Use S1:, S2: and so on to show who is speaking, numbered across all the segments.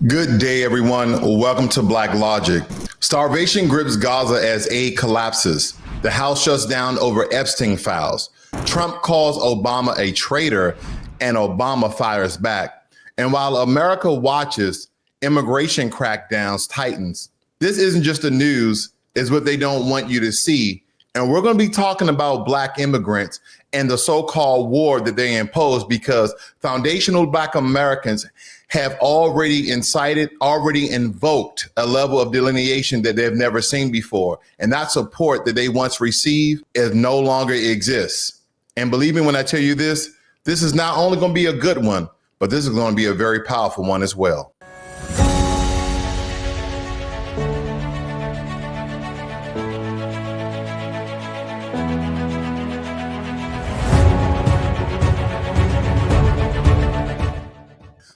S1: Good day, everyone. Welcome to Blacklogic. Starvation grips Gaza as aid collapses. The House shuts down over Epstein files. Trump calls Obama a traitor, and Obama fires back. And while America watches, immigration crackdowns tightens. This isn't just the news, it's what they don't want you to see. And we're going to be talking about Black immigrants and the so-called war that they impose, because foundational Black Americans have already invoked a level of delineation that they've never seen before. And that support that they once received is no longer exists. And believe me when I tell you this is not only going to be a good one, but this is going to be a very powerful one as well.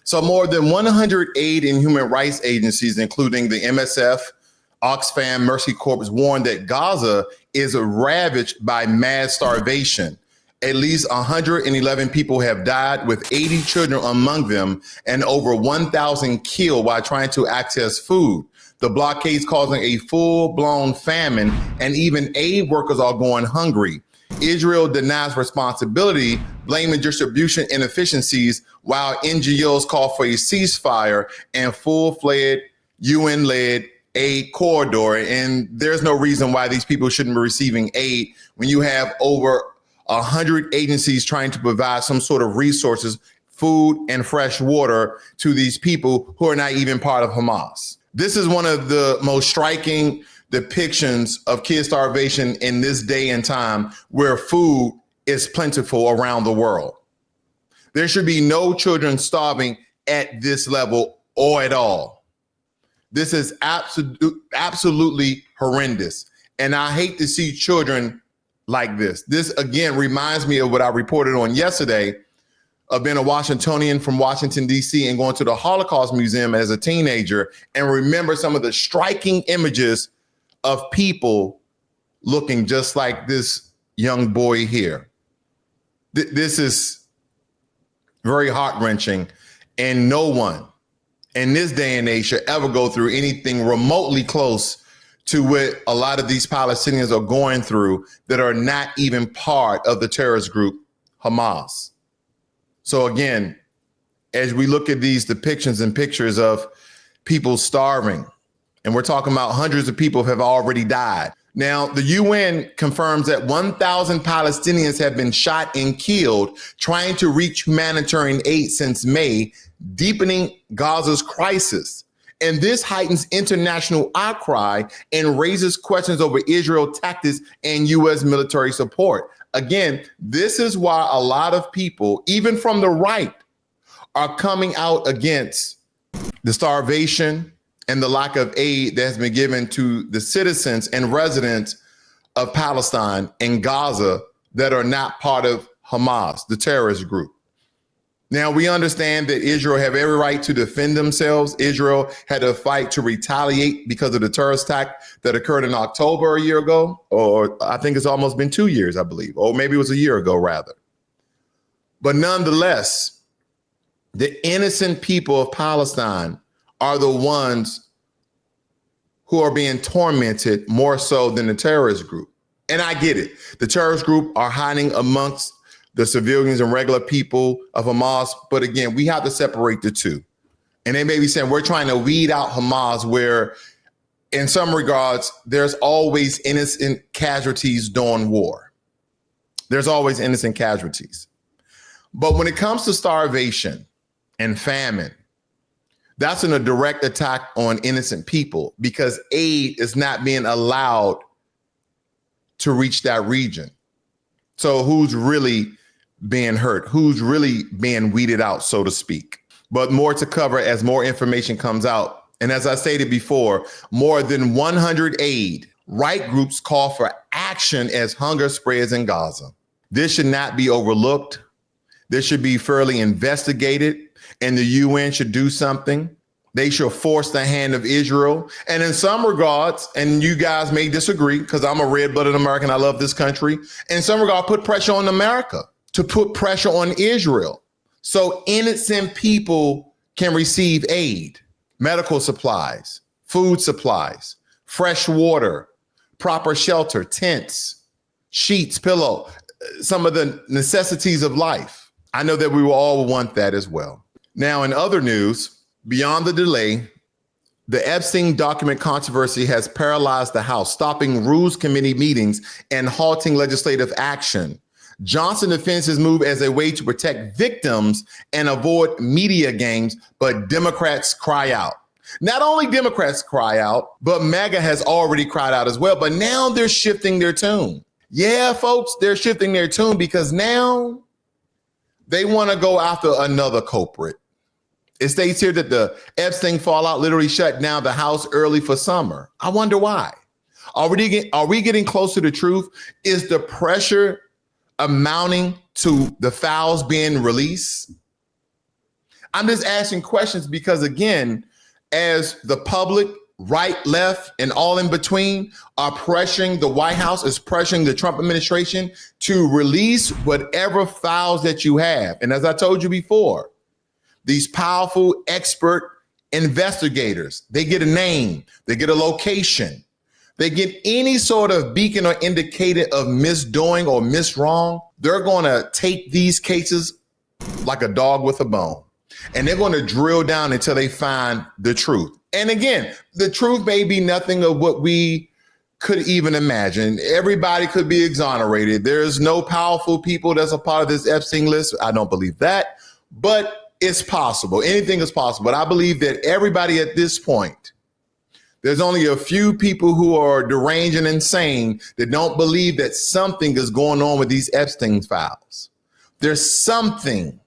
S1: So more than 100 aid and human rights agencies, including the MSF, Oxfam, Mercy Corps, warned that Gaza is ravaged by mass starvation. At least 111 people have died, with 80 children among them, and over 1,000 killed while trying to access food. The blockade is causing a full-blown famine, and even aid workers are going hungry. Israel denies responsibility, blaming distribution inefficiencies, while NGOs call for a ceasefire and full-fledged UN-led aid corridor. And there's no reason why these people shouldn't be receiving aid when you have over 100 agencies trying to provide some sort of resources, food and fresh water to these people who are not even part of Hamas. This is one of the most striking depictions of kid starvation in this day and time, where food is plentiful around the world. There should be no children starving at this level or at all. This is absolutely horrendous. And I hate to see children like this. This, again, reminds me of what I reported on yesterday of being a Washingtonian from Washington, D.C. and going to the Holocaust Museum as a teenager and remember some of the striking images of people looking just like this young boy here. This is very heart-wrenching, and no one in this day and age should ever go through anything remotely close to what a lot of these Palestinians are going through that are not even part of the terrorist group Hamas. So again, as we look at these depictions and pictures of people starving, and we're talking about hundreds of people have already died. Now, the UN confirms that 1,000 Palestinians have been shot and killed trying to reach humanitarian aid since May, deepening Gaza's crisis. And this heightens international outcry and raises questions over Israel tactics and U.S. military support. Again, this is why a lot of people, even from the right, are coming out against the starvation and the lack of aid that has been given to the citizens and residents of Palestine and Gaza that are not part of Hamas, the terrorist group. Now, we understand that Israel have every right to defend themselves. Israel had to fight to retaliate because of the terrorist attack that occurred in October a year ago, or I think it's almost been 2 years, I believe, or maybe it was a year ago, rather. But nonetheless, the innocent people of Palestine are the ones who are being tormented more so than the terrorist group. And I get it. The terrorist group are hiding amongst the civilians and regular people of Hamas. But again, we have to separate the two. And they may be saying we're trying to weed out Hamas, where in some regards, there's always innocent casualties during war. There's always innocent casualties. But when it comes to starvation and famine, that's a direct attack on innocent people, because aid is not being allowed to reach that region. So who's really being hurt? Who's really being weeded out, so to speak? But more to cover as more information comes out. And as I stated before, more than 100 aid right groups call for action as hunger spreads in Gaza. This should not be overlooked. This should be fairly investigated, and the UN should do something. They should force the hand of Israel. And in some regards, and you guys may disagree because I'm a red-blooded American, I love this country. In some regard, put pressure on America to put pressure on Israel so innocent people can receive aid. medical supplies, food supplies, fresh water, proper shelter, tents, sheets, pillow, some of the necessities of life. I know that we will all want that as well. Now, in other news, beyond the delay, the Epstein document controversy has paralyzed the House, stopping Rules Committee meetings and halting legislative action. Johnson defends his move as a way to protect victims and avoid media games, but Democrats cry out. Not only Democrats cry out, but MAGA has already cried out as well. But now they're shifting their tune. Yeah, folks, they're shifting their tune because now they want to go after another culprit. It states here that the Epstein fallout literally shut down the House early for summer. I wonder why. Are we getting close to the truth? Is the pressure amounting to the files being released? I'm just asking questions because, again, as the public, right, left, and all in between are pressuring the White House, is pressuring the Trump administration to release whatever files that you have. And as I told you before, these powerful expert investigators, they get a name, they get a location, they get any sort of beacon or indicator of misdoing or miswrong. They're going to take these cases like a dog with a bone, and they're going to drill down until they find the truth. And again, the truth may be nothing of what we could even imagine. Everybody could be exonerated. There's no powerful people that's a part of this Epstein list. I don't believe that, but it's possible. Anything is possible. But I believe that everybody at this point, there's only a few people who are deranged and insane that don't believe that something is going on with these Epstein files. There's something,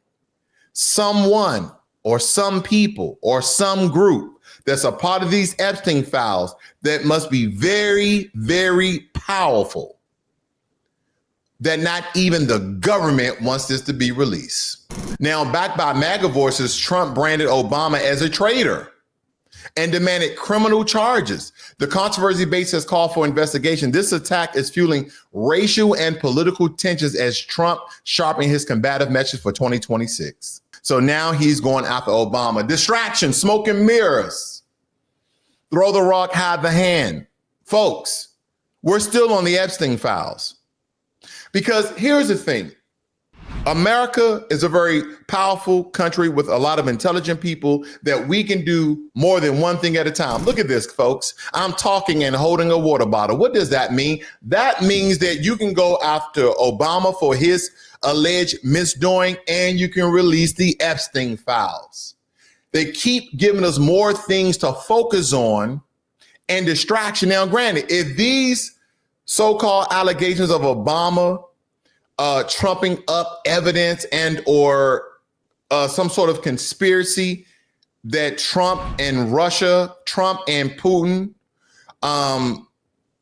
S1: someone, or some people, or some group that's a part of these Epstein files that must be very, very powerful, that not even the government wants this to be released. Now, backed by MAGA voices, Trump branded Obama as a traitor and demanded criminal charges. The controversy base has called for investigation. This attack is fueling racial and political tensions as Trump sharpened his combative message for 2026. So now he's going after Obama. Distraction, smoke and mirrors. Throw the rock, hide the hand. Folks, we're still on the Epstein files. Because here's the thing. America is a very powerful country with a lot of intelligent people that we can do more than one thing at a time. Look at this, folks. I'm talking and holding a water bottle. What does that mean? That means that you can go after Obama for his alleged misdoing and you can release the Epstein files. They keep giving us more things to focus on and distraction. Now, granted, if these so-called allegations of Obama trumping up evidence and or some sort of conspiracy that Trump and Russia, Trump and Putin,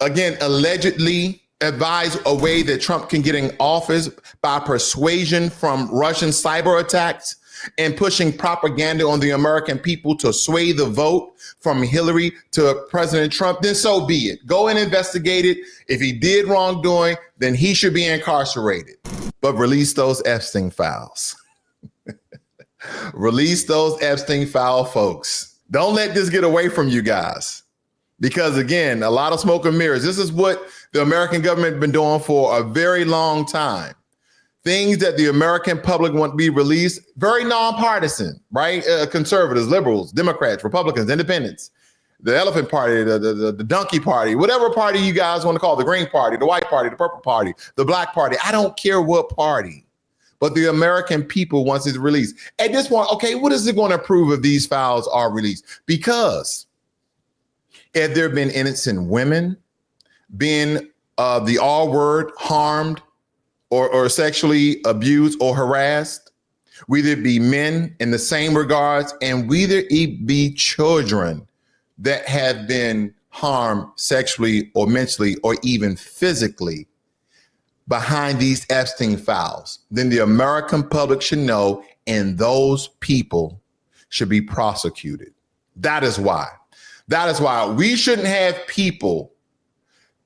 S1: again, allegedly advised a way that Trump can get in office by persuasion from Russian cyber attacks and pushing propaganda on the American people to sway the vote from Hillary to President Trump, then so be it. Go and investigate it. If he did wrongdoing, then he should be incarcerated. But release those Epstein files. Release those Epstein file, folks. Don't let this get away from you guys. Because again, a lot of smoke and mirrors. This is what the American government has been doing for a very long time. Things that the American public want to be released, very nonpartisan, right? Conservatives, liberals, Democrats, Republicans, independents, the elephant party, the donkey party, whatever party you guys want to call it, the green party, the white party, the purple party, the black party. I don't care what party, but the American people wants it released. At this point, okay, what is it going to prove if these files are released? Because if there have been innocent women being the R word harmed, or sexually abused or harassed, whether it be men in the same regards, and whether it be children that have been harmed sexually or mentally or even physically behind these Epstein files, then the American public should know, and those people should be prosecuted. That is why. That is why we shouldn't have people,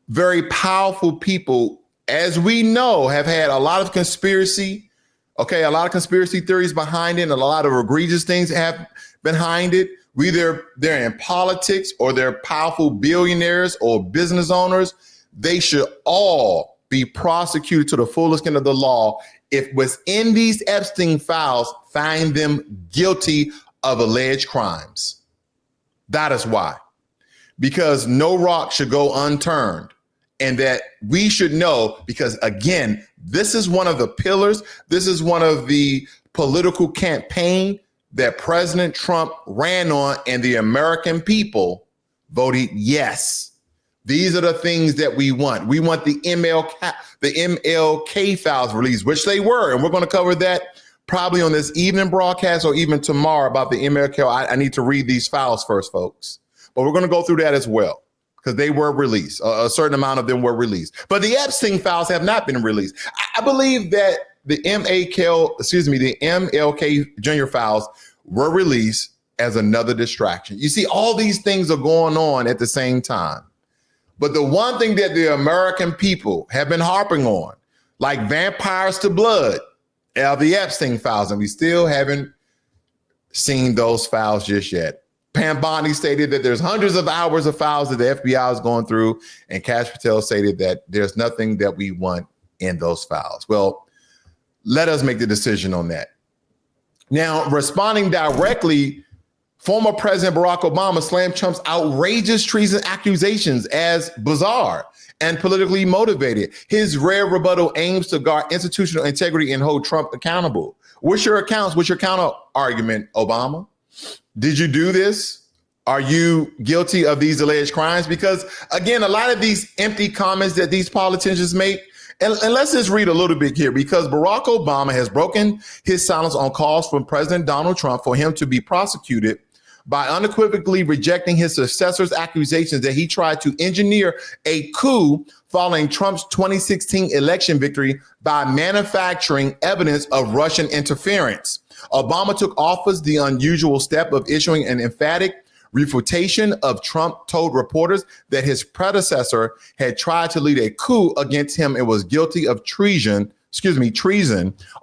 S1: very powerful people, as we know, have had a lot of conspiracy, a lot of conspiracy theories behind it, and a lot of egregious things have behind it. whether they're in politics or they're powerful billionaires or business owners, they should all be prosecuted to the full extent of the law if within these Epstein files find them guilty of alleged crimes. That is why. Because no rock should go unturned. And that we should know, because again, this is one of the pillars. This is one of the political campaign that President Trump ran on, and the American people voted yes. These are the things that we want. We want the MLK files released, which they were. And we're going to cover that probably on this evening broadcast or even tomorrow about the MLK. I need to read these files first, folks. But we're going to go through that as well, because they were released. A certain amount of them were released. But the Epstein files have not been released. I believe that the MLK Jr. files were released as another distraction. You see, all these things are going on at the same time. But the one thing that the American people have been harping on, like vampires to blood, are the Epstein files, and we still haven't seen those files just yet. Pam Bondi stated that there's hundreds of hours of files that the FBI is going through, and Kash Patel stated that there's nothing that we want in those files. Well, let us make the decision on that. Now, responding directly, former President Barack Obama slammed Trump's outrageous treason accusations as bizarre and politically motivated. His rare rebuttal aims to guard institutional integrity and hold Trump accountable. What's your accounts? What's your counter argument, Obama? Did you do this? Are you guilty of these alleged crimes? Because again, a lot of these empty comments that these politicians make, and let's just read a little bit here, because Barack Obama has broken his silence on calls from President Donald Trump for him to be prosecuted by unequivocally rejecting his successor's accusations that he tried to engineer a coup following Trump's 2016 election victory by manufacturing evidence of Russian interference. Obama took office the unusual step of issuing an emphatic refutation of Trump told reporters that his predecessor had tried to lead a coup against him and was guilty of treason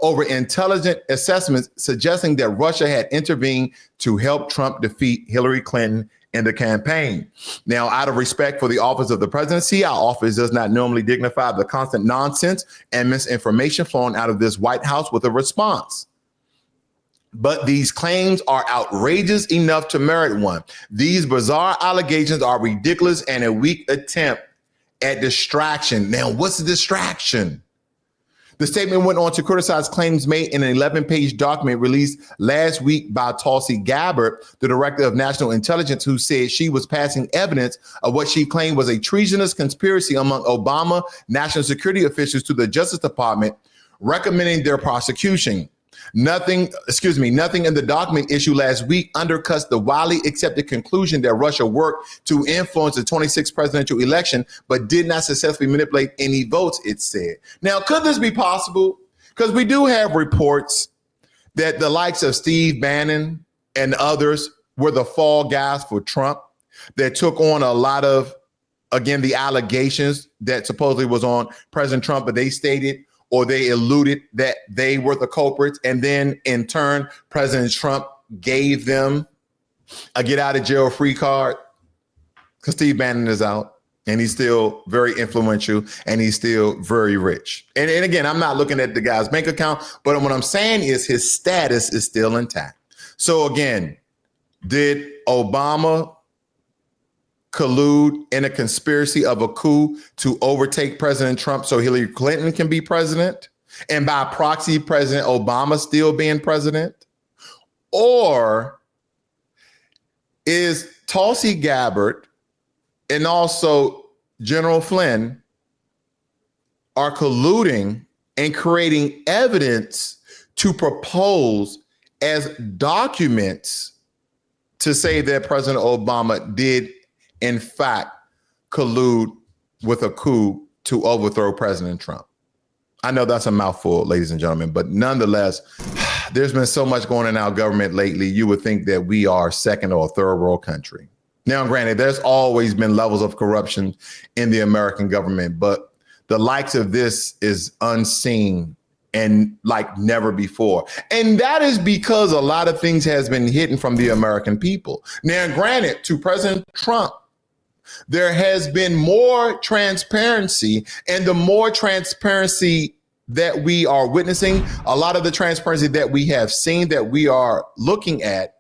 S1: over intelligent assessments suggesting that Russia had intervened to help Trump defeat Hillary Clinton in the campaign. Now, out of respect for the office of the presidency, our office does not normally dignify the constant nonsense and misinformation flowing out of this White House with a response. But these claims are outrageous enough to merit one. These bizarre allegations are ridiculous and a weak attempt at distraction. Now, what's the distraction? The statement went on to criticize claims made in an 11-page document released last week by Tulsi Gabbard, the director of national intelligence, who said she was passing evidence of what she claimed was a treasonous conspiracy among Obama national security officials to the Justice Department, recommending their prosecution. Nothing in the document issued last week undercuts the widely accepted conclusion that Russia worked to influence the 26th presidential election, but did not successfully manipulate any votes, it said. Now, could this be possible? Because we do have reports that the likes of Steve Bannon and others were the fall guys for Trump that took on a lot of, again, the allegations that supposedly was on President Trump, but they stated or they alluded that they were the culprits. And then in turn, President Trump gave them a get out of jail free card because Steve Bannon is out and he's still very influential and he's still very rich. And again, I'm not looking at the guy's bank account, but what I'm saying is his status is still intact. So again, did Obama collude in a conspiracy of a coup to overtake President Trump so Hillary Clinton can be president, and by proxy, President Obama still being president? Or is Tulsi Gabbard and also General Flynn are colluding and creating evidence to propose as documents to say that President Obama did in fact collude with a coup to overthrow President Trump? I know that's a mouthful, ladies and gentlemen, but nonetheless, there's been so much going on in our government lately. You would think that we are second or third world country. Now, granted, there's always been levels of corruption in the American government, but the likes of this is unseen and like never before. And that is because a lot of things has been hidden from the American people. Now, granted, to President Trump, there has been more transparency, and the more transparency that we are witnessing, a lot of the transparency that we have seen, that we are looking at,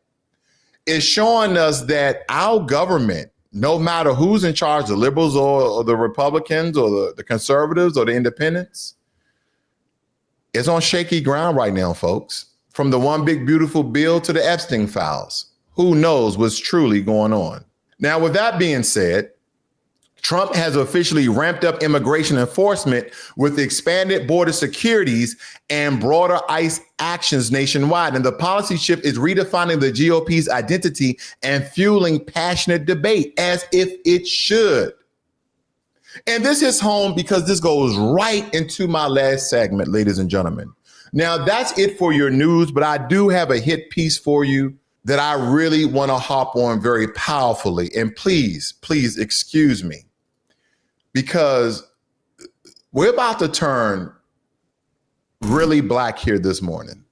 S1: is showing us that our government, no matter who's in charge, the liberals or the Republicans or the conservatives or the independents, is on shaky ground right now, folks. From the one big beautiful bill to the Epstein files, who knows what's truly going on? Now, with that being said, Trump has officially ramped up immigration enforcement with expanded border securities and broader ICE actions nationwide. And the policy shift is redefining the GOP's identity and fueling passionate debate, as if it should. And this is home because this goes right into my last segment, ladies and gentlemen. Now, that's it for your news, but I do have a hit piece for you that I really want to hop on very powerfully. And please excuse me, because we're about to turn really black here this morning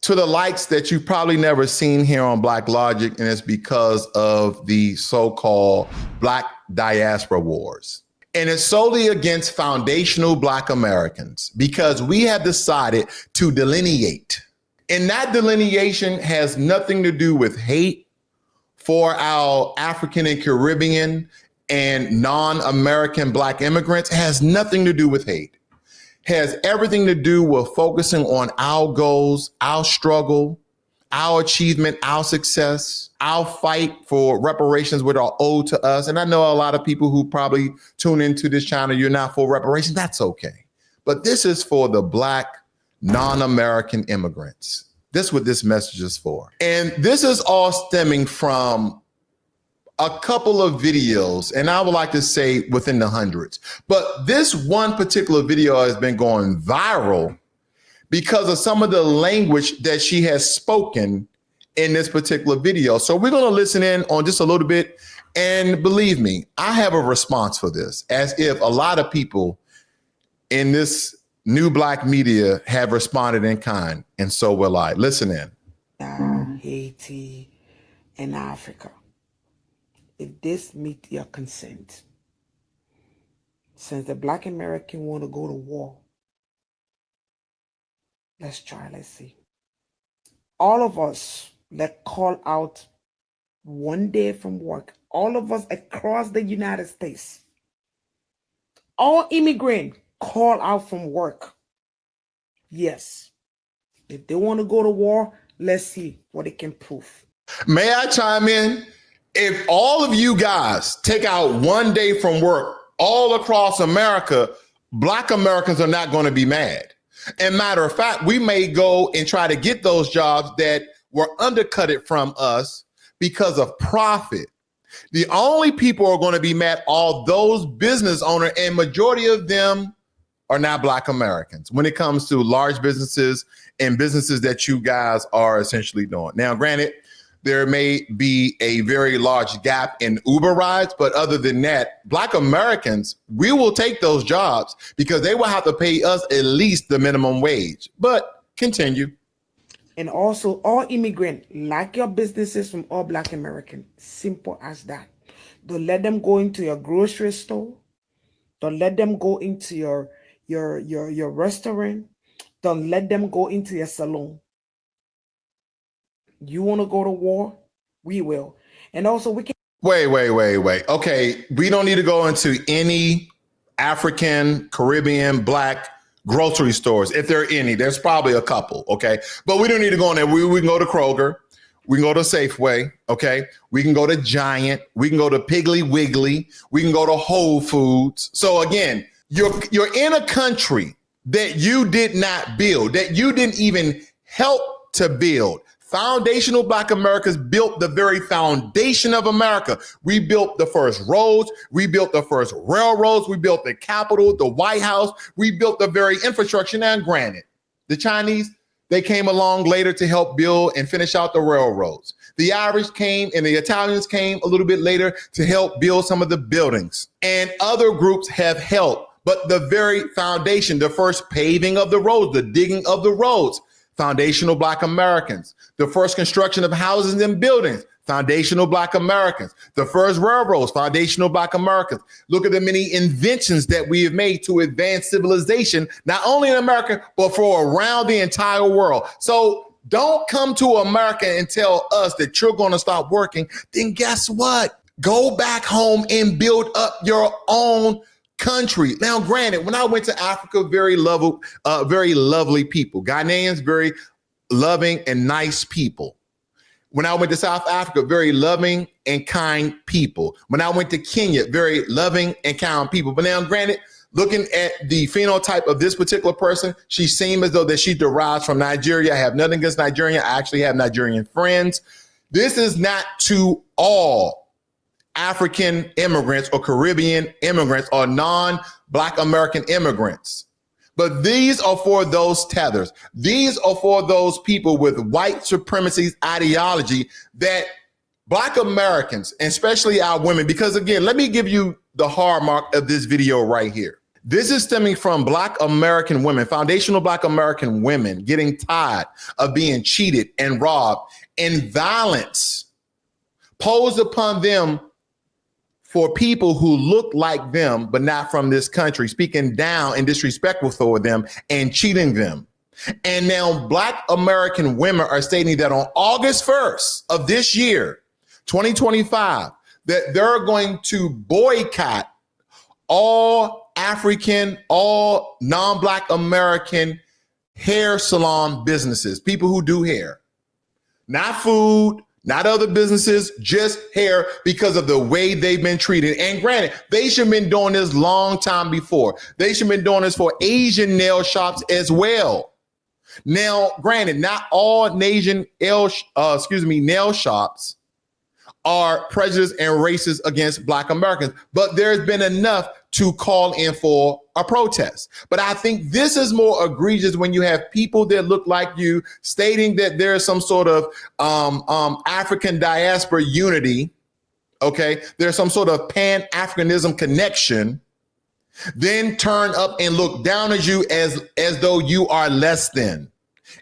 S1: to the likes that you've probably never seen here on Blacklogic, and it's because of the so-called Black diaspora wars. And it's solely against foundational Black Americans because we have decided to delineate. And that delineation has nothing to do with hate for our African and Caribbean and non-American Black immigrants. It has nothing to do with hate. It has everything to do with focusing on our goals, our struggle, our achievement, our success, our fight for reparations which are owed to us. And I know a lot of people who probably tune into this channel, you're not for reparations. That's okay. But this is for the Black non-American immigrants. This is what this message is for. And this is all stemming from a couple of videos, and I would like to say within the hundreds. But this one particular video has been going viral because of some of the language that she has spoken in this particular video. So we're going to listen in on just a little bit. And believe me, I have a response for this, as if a lot of people in this new Black media have responded in kind. And so will I. Listen in.
S2: Haiti and Africa. If this meet your consent, since the Black American want to go to war, let's try, let's see. All of us that call out one day from work, all of us across the United States, all immigrants call out from work. Yes. If they want to go to war, let's see what they can prove.
S1: May I chime in? If all of you guys take out one day from work all across America, Black Americans are not going to be mad. And matter of fact, we may go and try to get those jobs that were undercutted from us because of profit. The only people who are going to be mad are those business owners, and majority of them are not Black Americans when it comes to large businesses and businesses that you guys are essentially doing. Now, granted, there may be a very large gap in Uber rides, but other than that, Black Americans, we will take those jobs because they will have to pay us at least the minimum wage. But continue.
S2: And also, all immigrants, like your businesses from all Black Americans, simple as that. Don't let them go into your grocery store. Don't let them go into your restaurant. Don't let them go into your salon. You want to go to war? We will. And also we can.
S1: Wait. Okay, we don't need to go into any African, Caribbean, Black grocery stores. If there are any, there's probably a couple, okay? But we don't need to go in there. We can go to Kroger. We can go to Safeway, okay? We can go to Giant. We can go to Piggly Wiggly. We can go to Whole Foods. So again, you're in a country that you did not build, that you didn't even help to build. Foundational Black Americans built the very foundation of America. We built the first roads. We built the first railroads. We built the Capitol, the White House. We built the very infrastructure. Now, granted, the Chinese, they came along later to help build and finish out the railroads. The Irish came and the Italians came a little bit later to help build some of the buildings. And other groups have helped. but the very foundation, the first paving of the roads, the digging of the roads, foundational Black Americans. The first construction of houses and buildings, foundational Black Americans. The first railroads, foundational Black Americans. Look at the many inventions that we have made to advance civilization, not only in America, but for around the entire world. So don't come to America and tell us that you're going to stop working. Then guess what? Go back home and build up your own country. Now, granted, when I went to Africa, very lovely people. Ghanaians, very loving and nice people. When I went to South Africa, very loving and kind people. When I went to Kenya, very loving and kind people. But now, granted, looking at the phenotype of this particular person, she seemed as though that she derives from Nigeria. I have nothing against Nigeria. I actually have Nigerian friends. This is not to all African immigrants or Caribbean immigrants or non-Black American immigrants. But these are for those tethers. These are for those people with white supremacy ideology that Black Americans, and especially our women, because again, let me give you the hard mark of this video right here. This is stemming from Black American women, foundational Black American women getting tired of being cheated and robbed and violence posed upon them for people who look like them, but not from this country, speaking down and disrespectful toward them and cheating them. And now Black American women are stating that on August 1st of this year, 2025, that they're going to boycott all African, all non-Black American hair salon businesses, people who do hair, not food, not other businesses, just hair, because of the way they've been treated. And granted, they should have been doing this long time before. They should have been doing this for Asian nail shops as well. Now, granted, not all Asian nail shops are prejudiced and racist against Black Americans, but there's been enough to call in for a protest. But I think this is more egregious when you have people that look like you stating that there's some sort of African diaspora unity. Okay, there's some sort of Pan-Africanism connection, then turn up and look down at you as though you are less than,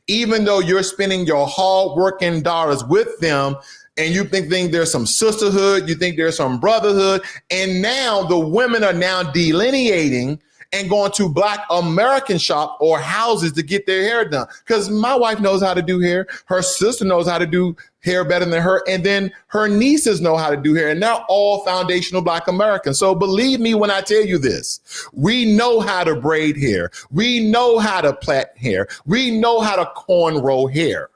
S1: even though you're spending your hard working dollars with them. And you think there's some sisterhood, you think there's some brotherhood. And now the women are now delineating and going to Black American shop or houses to get their hair done. Because my wife knows how to do hair. Her sister knows how to do hair better than her. And then her nieces know how to do hair. And they're all foundational Black Americans. So believe me when I tell you this, we know how to braid hair. We know how to plait hair. We know how to cornrow hair.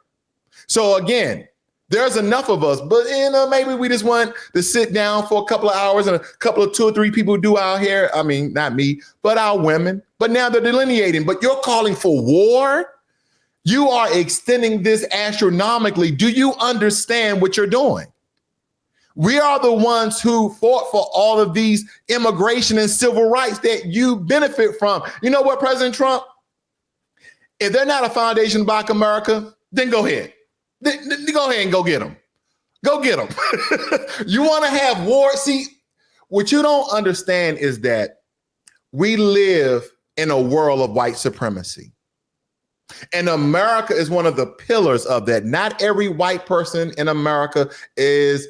S1: So again, there's enough of us, but maybe we just want to sit down for a couple of hours and a couple of 2 or 3 people do our hair. I mean, not me, but our women. But now they're delineating, but you're calling for war? You are extending this astronomically. Do you understand what you're doing? We are the ones who fought for all of these immigration and civil rights that you benefit from. You know what, President Trump? If they're not a foundation of Black America, then go ahead. Go ahead and go get them. Go get them. You want to have war? See, what you don't understand is that we live in a world of white supremacy. And America is one of the pillars of that. Not every white person in America is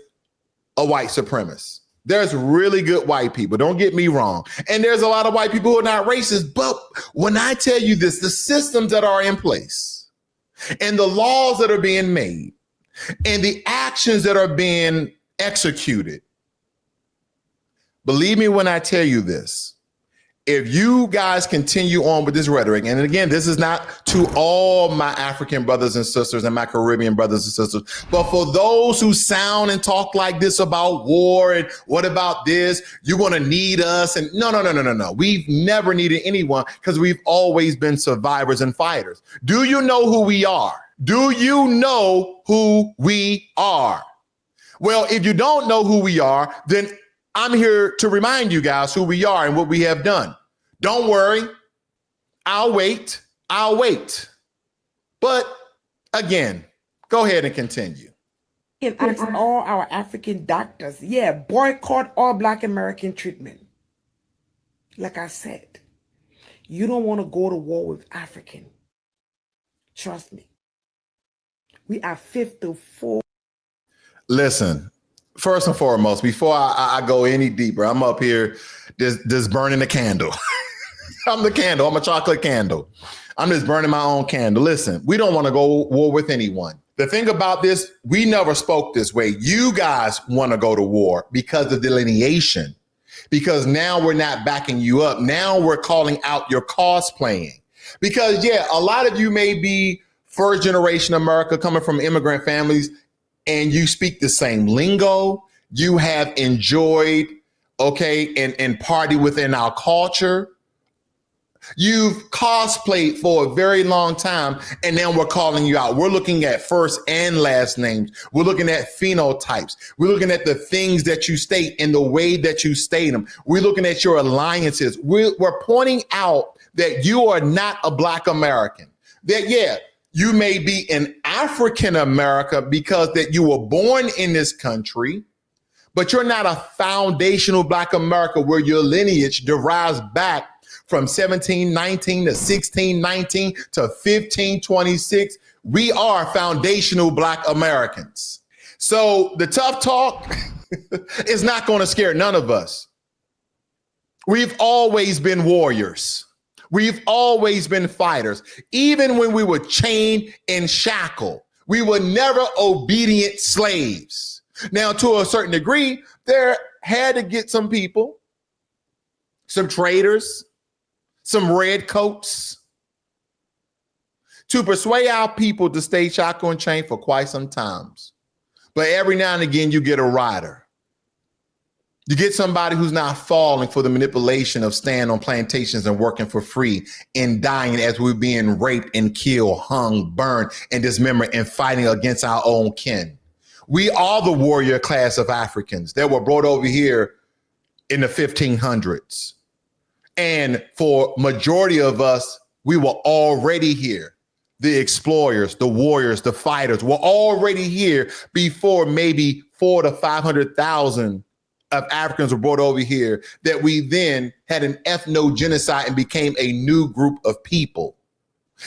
S1: a white supremacist. There's really good white people. Don't get me wrong. And there's a lot of white people who are not racist. But when I tell you this, the systems that are in place, and the laws that are being made and the actions that are being executed. Believe me when I tell you this, if you guys continue on with this rhetoric, and again, this is not to all my African brothers and sisters and my Caribbean brothers and sisters, but for those who sound and talk like this about war and what about this, you're going to need us. And no. We've never needed anyone because we've always been survivors and fighters. Do you know who we are? Do you know who we are? Well, if you don't know who we are, then I'm here to remind you guys who we are and what we have done. Don't worry. I'll wait. But again, go ahead and continue.
S2: And ask all our African doctors, boycott all Black American treatment. Like I said, You don't want to go to war with African. Trust me. We are 54.
S1: Listen, first and foremost, before I go any deeper, I'm up here just burning the candle. I'm the candle. I'm a chocolate candle. I'm just burning my own candle. Listen, we don't want to go war with anyone. The thing about this, we never spoke this way. You guys want to go to war because of delineation, because now we're not backing you up. Now we're calling out your cosplaying. Because, yeah, a lot of you may be first generation America coming from immigrant families, and you speak the same lingo. You have enjoyed, and party within our culture. You've cosplayed for a very long time, and now we're calling you out. We're looking at first and last names. We're looking at phenotypes. We're looking at the things that you state and the way that you state them. We're looking at your alliances. We're pointing out that you are not a Black American. That, yeah, you may be an African American because that you were born in this country, but you're not a foundational Black America where your lineage derives back from 1719 to 1619 to 1526. We are foundational Black Americans. So the tough talk is not going to scare none of us. We've always been warriors. We've always been fighters. Even when we were chained and shackled, we were never obedient slaves. Now, to a certain degree, there had to get some people, some traitors, some red coats to persuade our people to stay shackled and chained for quite some times. But every now and again, you get a rider. You get somebody who's not falling for the manipulation of staying on plantations and working for free and dying as we're being raped and killed, hung, burned, and dismembered and fighting against our own kin. We are the warrior class of Africans that were brought over here in the 1500s. And for majority of us, we were already here. The explorers, the warriors, the fighters were already here before maybe 400,000 to 500,000 of Africans were brought over here, that we then had an ethno-genocide and became a new group of people.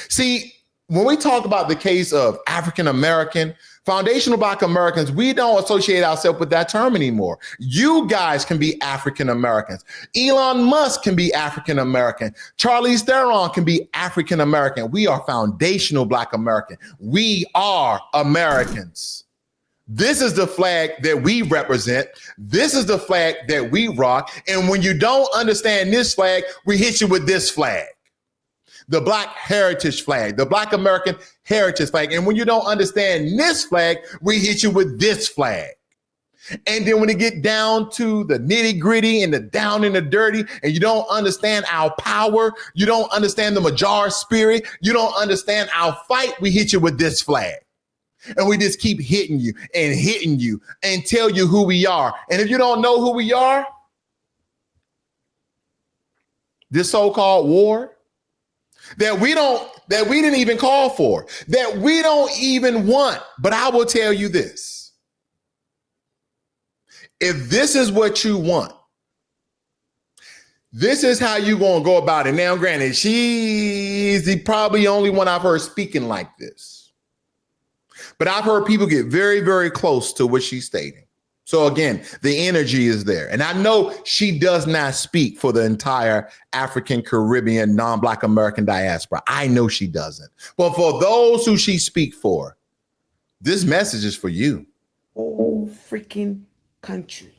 S1: See, when we talk about the case of African American, foundational Black Americans, we don't associate ourselves with that term anymore. You guys can be African Americans. Elon Musk can be African American. Charlize Theron can be African American. We are foundational Black American. We are Americans. This is the flag that we represent. This is the flag that we rock. And when you don't understand this flag, we hit you with this flag. The Black heritage flag, the Black American heritage flag. And when you don't understand this flag, we hit you with this flag. And then when you get down to the nitty gritty and the down and the dirty, and you don't understand our power, you don't understand the Majar spirit, you don't understand our fight, we hit you with this flag. And we just keep hitting you and tell you who we are. And if you don't know who we are, this so-called war, that we didn't even call for, that we don't even want. But I will tell you this. If this is what you want, this is how you're going to go about it. Now, granted, she's the probably only one I've heard speaking like this. But I've heard people get very, very close to what she's stating. So again, the energy is there. And I know she does not speak for the entire African, Caribbean, non-Black American diaspora. I know she doesn't. But for those who she speaks for, this message is for you.
S2: Whole freaking country.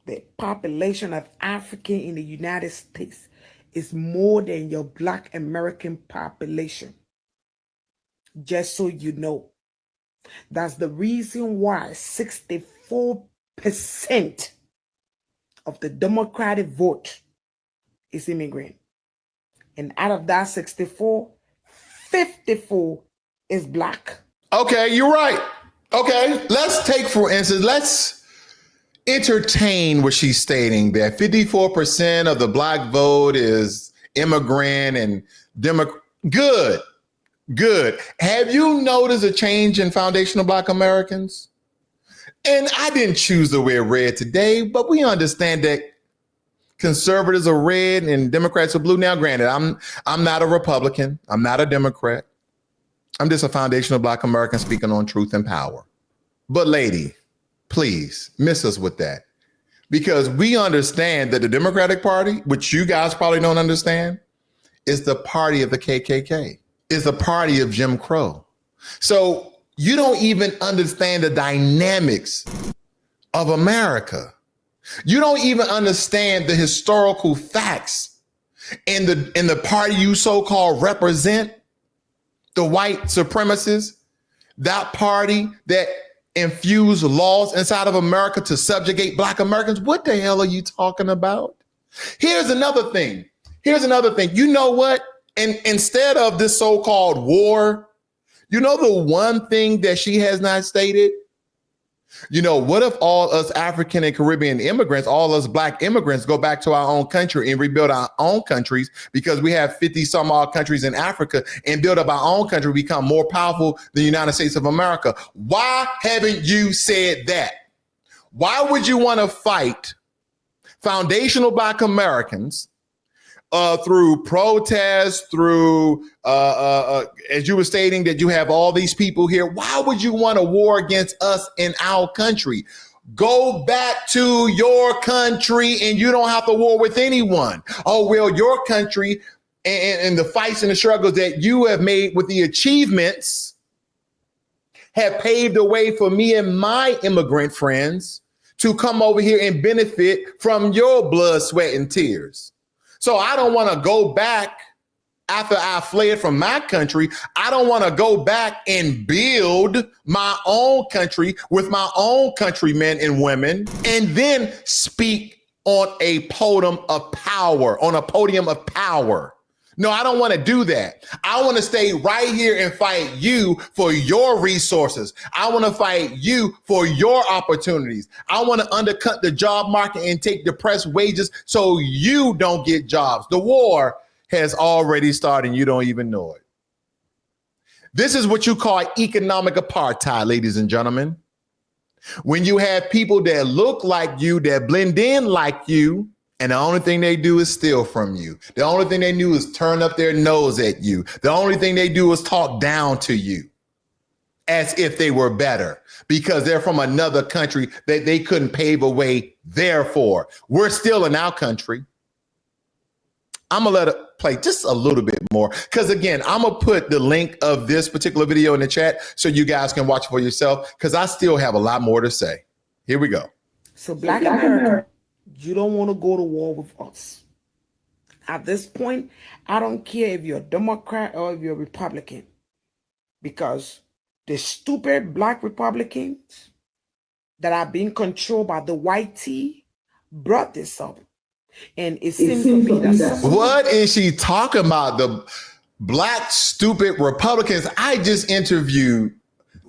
S2: The population of African in the United States is more than your Black American population. Just so you know. That's the reason why 64% of the Democratic vote is immigrant. And out of that 64, 54 is Black.
S1: Okay, you're right. Okay, let's take, for instance, let's entertain what she's stating, that 54% of the Black vote is immigrant and Good. Have you noticed a change in foundational Black Americans? And I didn't choose to wear red today, but we understand that conservatives are red and Democrats are blue. Now, granted, I'm not a Republican. I'm not a Democrat. I'm just a foundational Black American speaking on truth and power. But lady, please miss us with that. Because we understand that the Democratic Party, which you guys probably don't understand, is the party of the KKK, is the party of Jim Crow. So you don't even understand the dynamics of America. You don't even understand the historical facts in the party you so-called represent, the white supremacists, that party that infused laws inside of America to subjugate Black Americans. What the hell are you talking about? Here's another thing. You know what? And instead of this so-called war, you know the one thing that she has not stated? You know, what if all us African and Caribbean immigrants, all us Black immigrants go back to our own country and rebuild our own countries because we have 50 some odd countries in Africa and build up our own country, become more powerful than the United States of America? Why haven't you said that? Why would you want to fight foundational Black Americans through protests, through, as you were stating, that you have all these people here? Why would you want a war against us in our country? Go back to your country and you don't have to war with anyone. Oh, well, your country and the fights and the struggles that you have made with the achievements have paved the way for me and my immigrant friends to come over here and benefit from your blood, sweat, and tears. So I don't want to go back after I fled from my country. I don't want to go back and build my own country with my own countrymen and women and then speak on a podium of power, No, I don't want to do that. I want to stay right here and fight you for your resources. I want to fight you for your opportunities. I want to undercut the job market and take depressed wages so you don't get jobs. The war has already started and you don't even know it. This is what you call economic apartheid, ladies and gentlemen. When you have people that look like you, that blend in like you, and the only thing they do is steal from you. The only thing they do is turn up their nose at you. The only thing they do is talk down to you as if they were better because they're from another country that they couldn't pave a way there for. We're still in our country. I'm going to let it play just a little bit more because, again, I'm going to put the link of this particular video in the chat so you guys can watch for yourself because I still have a lot more to say. Here we go.
S2: So Black America, you don't want to go to war with us. At this point, I don't care if you're a Democrat or if you're a Republican, because the stupid Black Republicans that are being controlled by the white tea brought this up. And it seems to me that
S1: what is she talking about? The Black stupid Republicans. I just interviewed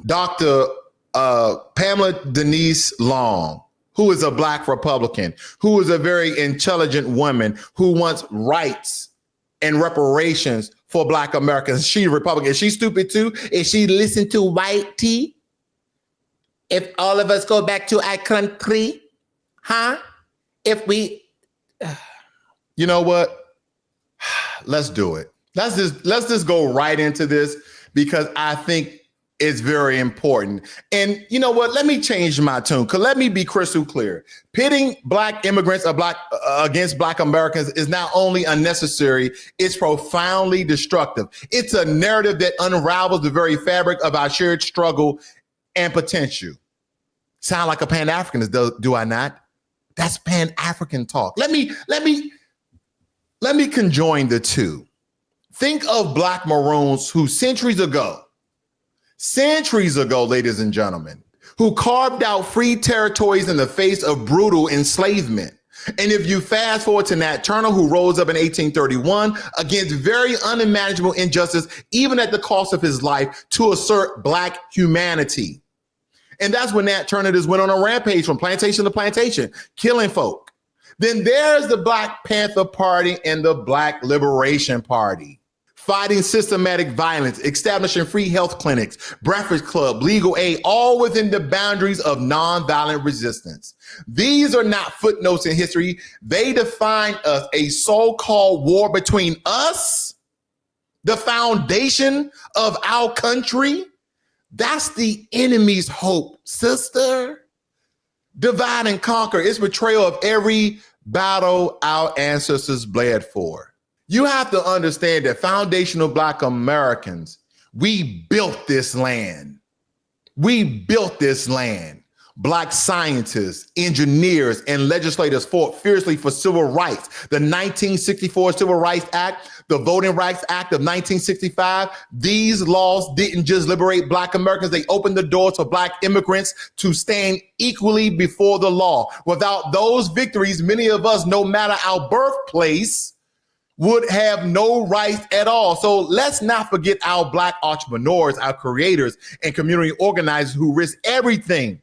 S1: Dr. Pamela Denise Long, who is a Black Republican, who is a very intelligent woman who wants rights and reparations for Black Americans. She's Republican. Is she stupid too? Is she listen to white tea? If all of us go back to our country, huh? If we, you know what? Let's do it. Let's just go right into this because I think it's very important. And you know what? Let me change my tune because let me be crystal clear. Pitting Black immigrants against Black Americans is not only unnecessary, it's profoundly destructive. It's a narrative that unravels the very fabric of our shared struggle and potential. Sound like a Pan-Africanist, do I not? That's Pan-African talk. Let me conjoin the two. Think of Black Maroons who centuries ago, ladies and gentlemen, who carved out free territories in the face of brutal enslavement. And if you fast forward to Nat Turner, who rose up in 1831 against very unimaginable injustice, even at the cost of his life, to assert Black humanity. And that's when Nat Turner just went on a rampage from plantation to plantation, killing folk. Then there's the Black Panther Party and the Black Liberation Party. fighting systematic violence, establishing free health clinics, breakfast club, legal aid, all within the boundaries of nonviolent resistance. These are not footnotes in history. They define us, a so-called war between us, the foundation of our country. That's the enemy's hope, sister. Divide and conquer. It's betrayal of every battle our ancestors bled for. You have to understand that foundational Black Americans, we built this land. We built this land. Black scientists, engineers, and legislators fought fiercely for civil rights. The 1964 Civil Rights Act, the Voting Rights Act of 1965, these laws didn't just liberate Black Americans, they opened the doors for Black immigrants to stand equally before the law. Without those victories, many of us, no matter our birthplace, would have no rights at all. So let's not forget our Black entrepreneurs, our creators, and community organizers who risk everything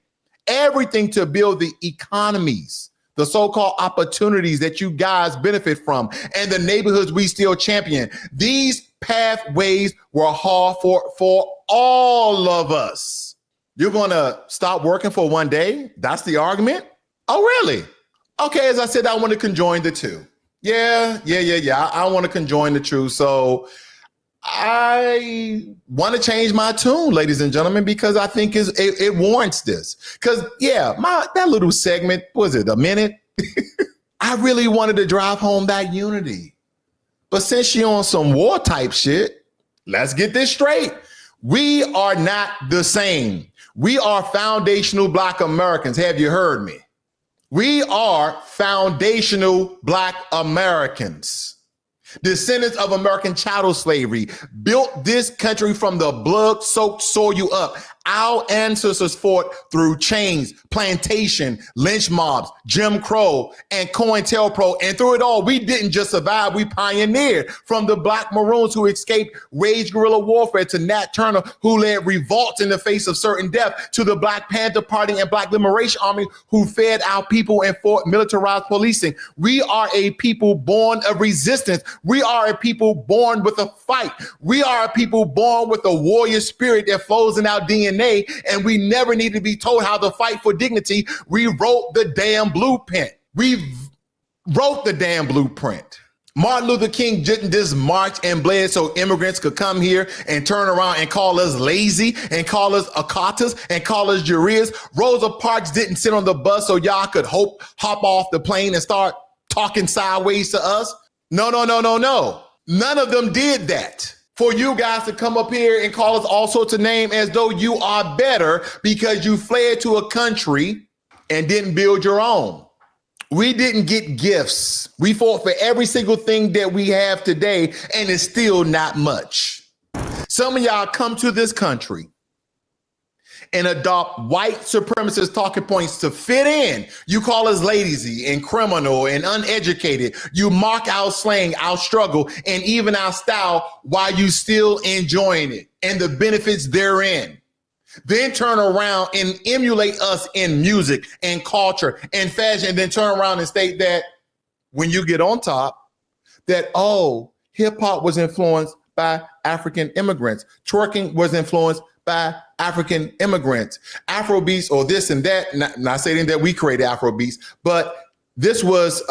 S1: to build the economies, the so-called opportunities that you guys benefit from, and the neighborhoods we still champion. These pathways were hard for all of us. You're gonna stop working for one day? That's the argument? Oh, really? Okay, as I said, I want to conjoin the two. Yeah. I want to conjoin the two. So I want to change my tune, ladies and gentlemen, because I think it warrants this. Because that little segment, was it a minute? I really wanted to drive home that unity. But since you're on some war type shit, let's get this straight. We are not the same. We are foundational Black Americans. Have you heard me? We are foundational Black Americans, descendants of American chattel slavery, built this country from the blood-soaked soil up. Our ancestors fought through chains, plantation, lynch mobs, Jim Crow, and COINTELPRO. And through it all, we didn't just survive, we pioneered. From the Black Maroons who escaped waged guerrilla warfare, to Nat Turner, who led revolts in the face of certain death, to the Black Panther Party and Black Liberation Army, who fed our people and fought militarized policing. We are a people born of resistance. We are a people born with a fight. We are a people born with a warrior spirit that flows in our DNA. And we never need to be told how to fight for dignity. We wrote the damn blueprint. Martin Luther King didn't just march and bled so immigrants could come here and turn around and call us lazy and call us Akatas and call us Urias. Rosa Parks didn't sit on the bus so y'all could hop off the plane and start talking sideways to us. No. None of them did that. For you guys to come up here and call us all sorts of names as though you are better because you fled to a country and didn't build your own. We didn't get gifts. We fought for every single thing that we have today, and it's still not much. Some of y'all come to this country and adopt white supremacist talking points to fit in. You call us lazy and criminal and uneducated. You mock our slang, our struggle, and even our style while you still enjoying it and the benefits therein. Then turn around and emulate us in music and culture and fashion, and then turn around and state that when you get on top, that, hip hop was influenced by African immigrants. Twerking was influenced by African immigrants. Afrobeats or this and that, not saying that we created Afrobeats, but this was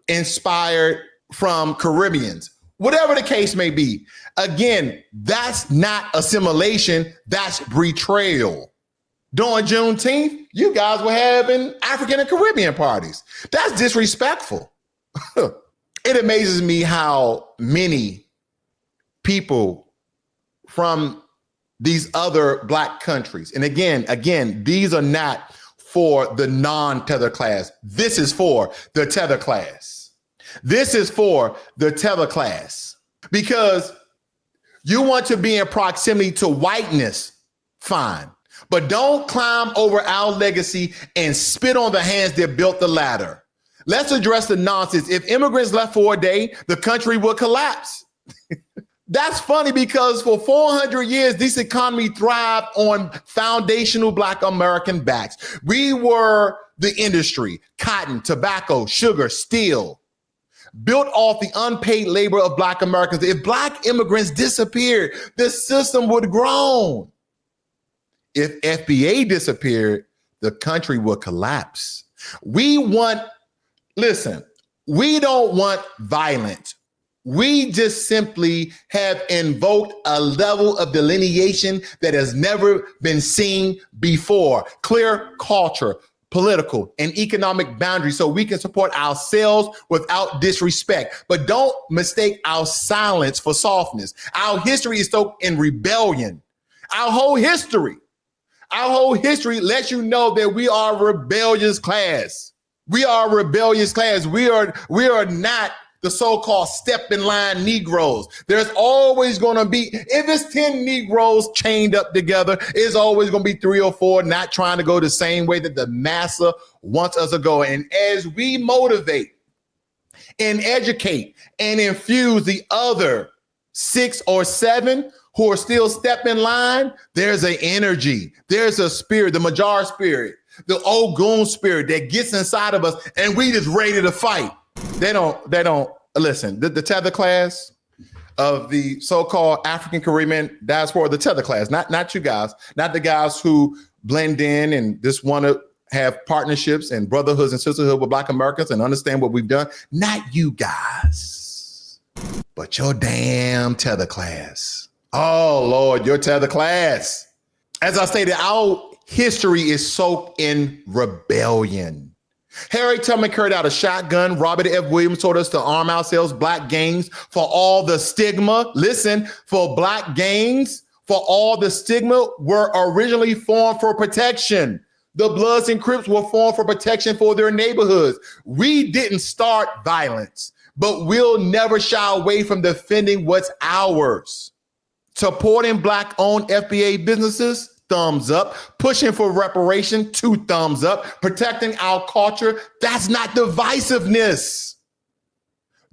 S1: inspired from Caribbeans. Whatever the case may be. Again, that's not assimilation, that's betrayal. During Juneteenth, you guys were having African and Caribbean parties. That's disrespectful. It amazes me how many people from these other Black countries, and again, these are not for the non-tether class. This is for the tether class. This is for the tether class. Because you want to be in proximity to whiteness, fine. But don't climb over our legacy and spit on the hands that built the ladder. Let's address the nonsense. If immigrants left for a day, the country would collapse. That's funny because for 400 years, this economy thrived on foundational Black American backs. We were the industry: cotton, tobacco, sugar, steel. built off the unpaid labor of Black Americans. If Black immigrants disappeared, the system would groan. If FBA disappeared, the country would collapse. We don't want violence. We just simply have invoked a level of delineation that has never been seen before. Clear culture, political, and economic boundaries so we can support ourselves without disrespect. But don't mistake our silence for softness. Our history is soaked in rebellion. Our whole history lets you know that we are a rebellious class. We are a rebellious class. We are not the so-called step in line Negroes. There's always going to be, if it's 10 Negroes chained up together, it's always going to be 3 or 4 not trying to go the same way that the massa wants us to go. And as we motivate and educate and infuse the other 6 or 7 who are still step in line, there's an energy, there's a spirit, the Majar spirit, the Ogun spirit that gets inside of us, and we just ready to fight. They don't listen. The tether class of the so-called African Caribbean diaspora, the tether class, not you guys, not the guys who blend in and just want to have partnerships and brotherhoods and sisterhood with Black Americans and understand what we've done. Not you guys, but your damn tether class. Oh Lord, your tether class. As I stated, our history is soaked in rebellion. Harriet Tubman carried out a shotgun. Robert F. Williams told us to arm ourselves, Black gangs, for all the stigma. Listen, for Black gangs, for all the stigma were originally formed for protection. The Bloods and Crips were formed for protection for their neighborhoods. We didn't start violence, but we'll never shy away from defending what's ours. Supporting Black-owned FBA businesses, thumbs up. Pushing for reparation, 2 thumbs up. Protecting our culture, that's not divisiveness.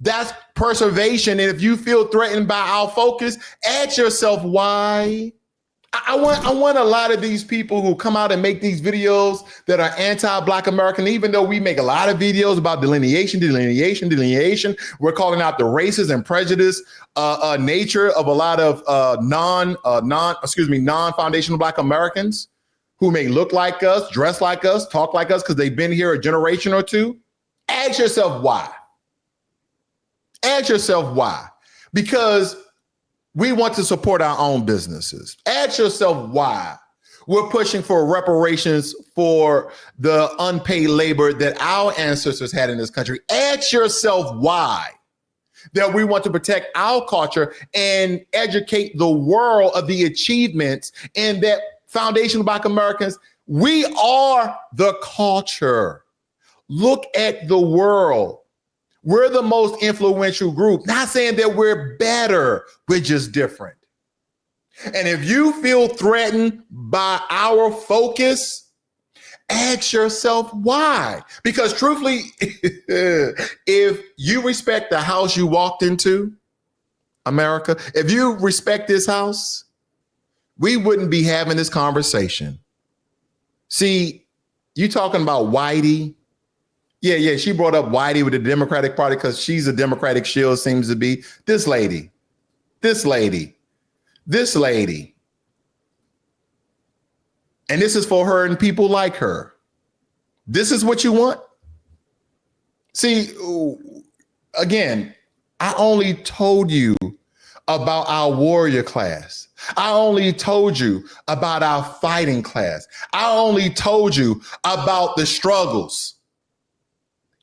S1: That's preservation. And if you feel threatened by our focus, ask yourself why. I want a lot of these people who come out and make these videos that are anti-Black American, even though we make a lot of videos about delineation, we're calling out the racist and prejudice nature of a lot of non-foundational Black Americans who may look like us, dress like us, talk like us because they've been here a generation or two. Ask yourself why. Ask yourself why. Because we want to support our own businesses. Ask yourself why we're pushing for reparations for the unpaid labor that our ancestors had in this country. Ask yourself why that we want to protect our culture and educate the world of the achievements and that foundational Black Americans, we are the culture. Look at the world. We're the most influential group. Not saying that we're better, we're just different. And if you feel threatened by our focus, ask yourself why. Because truthfully, if you respect the house you walked into, America, if you respect this house, we wouldn't be having this conversation. See, you talking about Whitey. Yeah, she brought up Whitey with the Democratic Party because she's a Democratic shield, seems to be. This lady. And this is for her and people like her. This is what you want? See, again, I only told you about our warrior class. I only told you about our fighting class. I only told you about the struggles.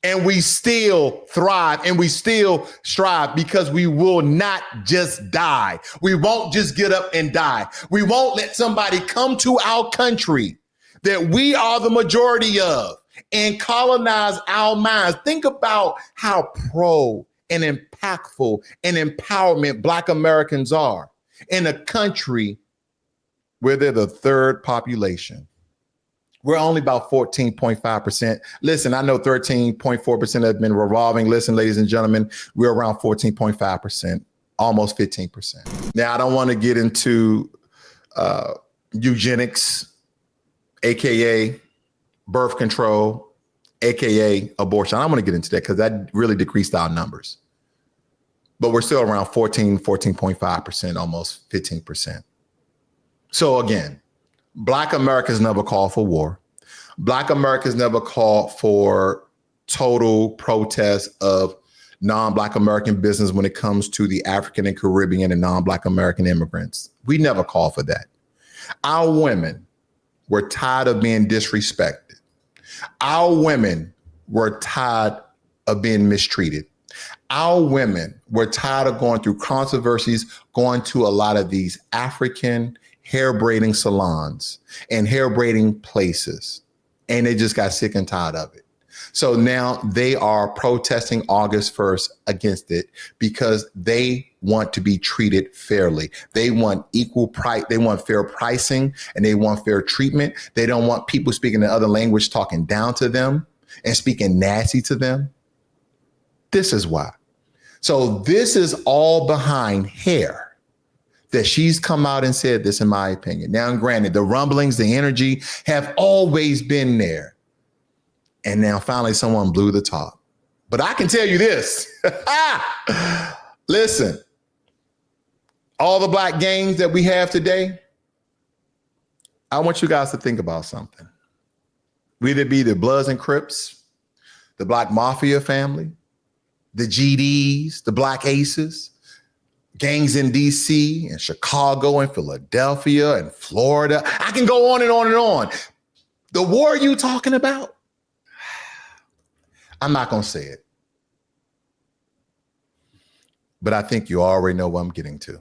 S1: And we still thrive and we still strive because we will not just die. We won't just get up and die. We won't let somebody come to our country that we are the majority of and colonize our minds. Think about how pro and impactful and empowerment Black Americans are in a country where they're the 3rd population. We're only about 14.5%. Listen, I know 13.4% have been revolving. Listen, ladies and gentlemen, we're around 14.5%, almost 15%. Now, I don't want to get into eugenics, AKA birth control, AKA abortion. I don't want to get into that because that really decreased our numbers. But we're still around 14.5%, almost 15%. So again, Black Americans never called for war. Black Americans never called for total protest of non-Black American business when it comes to the African and Caribbean and non-Black American immigrants. We never called for that. Our women were tired of being disrespected. Our women were tired of being mistreated. Our women were tired of going through controversies, going to a lot of these African hair braiding salons and hair braiding places. And they just got sick and tired of it. So now they are protesting August 1st against it because they want to be treated fairly. They want equal price. They want fair pricing and they want fair treatment. They don't want people speaking the other language talking down to them and speaking nasty to them. This is why. So this is all behind hair that she's come out and said this, in my opinion. Now, granted, the rumblings, the energy have always been there. And now finally someone blew the top. But I can tell you this. Listen, all the Black gangs that we have today, I want you guys to think about something. Whether it be the Bloods and Crips, the Black Mafia family, the GDs, the Black Aces, gangs in DC and Chicago and Philadelphia and Florida. I can go on and on and on. The war you talking about? I'm not going to say it. But I think you already know what I'm getting to.